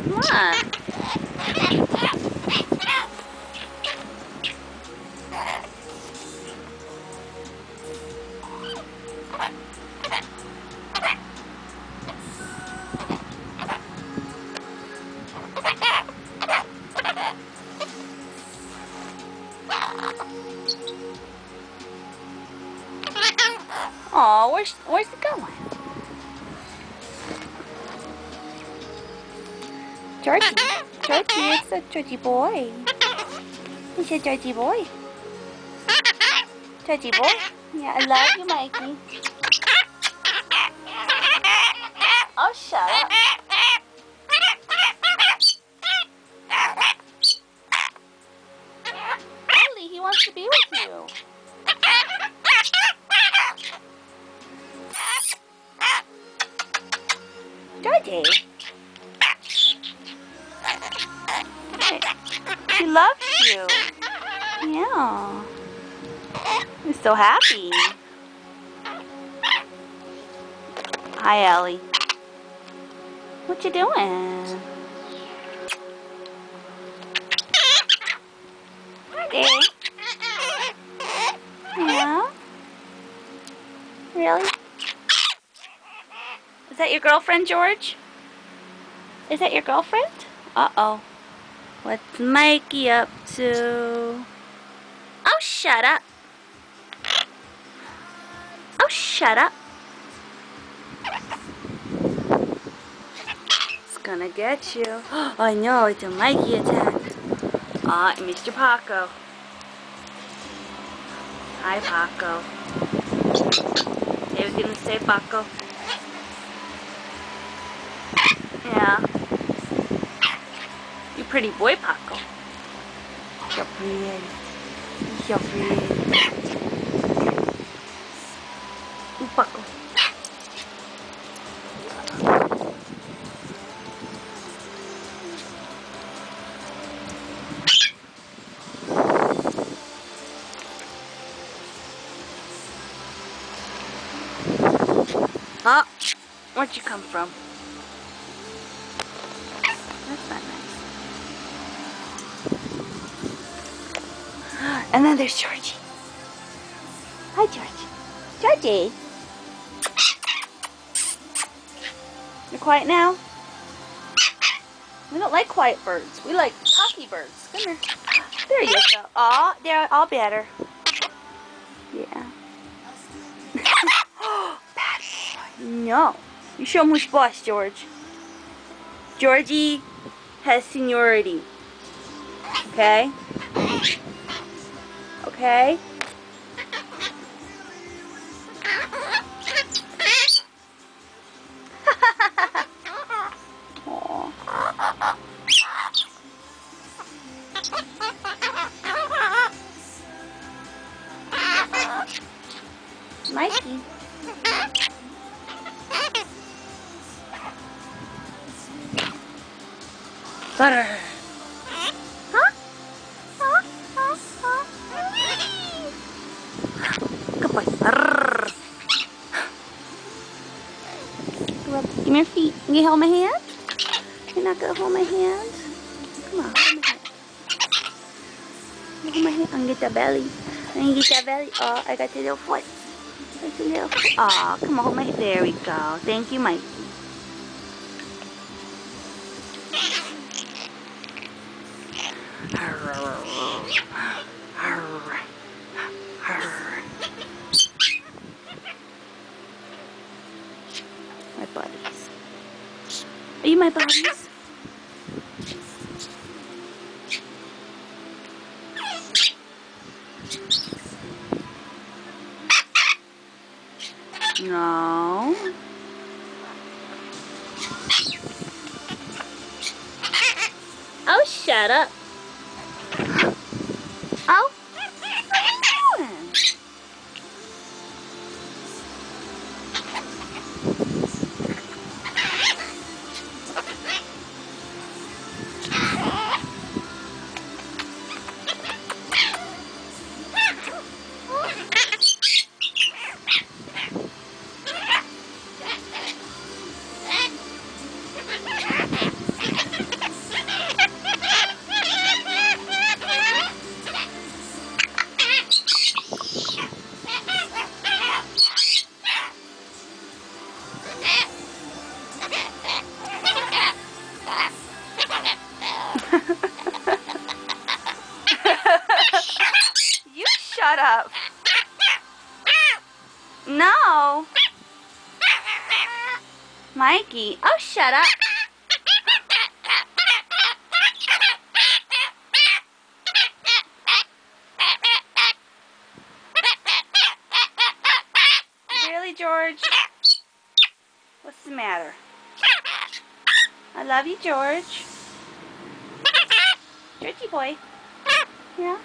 Come on. Aw, where's it going? Georgie, it's a Georgie boy. He's a Georgie boy. Georgie boy. Yeah, I love you, Mikey. Oh, shut up. Ellie, he wants to be with you. Georgie. He loves you. Yeah. He's so happy. Hi, Ellie. What you doing? Hi, yeah? Really? Is that your girlfriend, George? Is that your girlfriend? Uh-oh. What's Mikey up to? Oh, shut up. Oh, shut up. It's gonna get you. I know, it's a Mikey attack. Ah, Mr. Paco. Hi, Paco. They were gonna say Paco. Yeah. You pretty boy, Paco. You're pretty. You're pretty. Ooh, Paco. Huh? Where'd you come from? That's not nice. And then there's Georgie. Hi, Georgie. Georgie. You're quiet now? We don't like quiet birds. We like talky birds. Come here. There you go. Aw, they're all better. Yeah. Bad boy. No. You show him who's boss, George. Georgie has seniority. Okay? Okay? Mikey. Butter. Huh? Good boy. Give me your feet. You hold my hand? You're not gonna hold my hand? Come on, hold my hand. Hold my hand. I can get that belly. I can get that belly. Oh, I got your little foot. That's a little foot. Oh, come on, hold my hand. There we go. Thank you, Mikey. My buddies. Are you my buddies? No. Oh, shut up. Oh, what are you doing? Mikey. Oh, shut up. Really, George? What's the matter? I love you, George. Georgie boy. Yeah.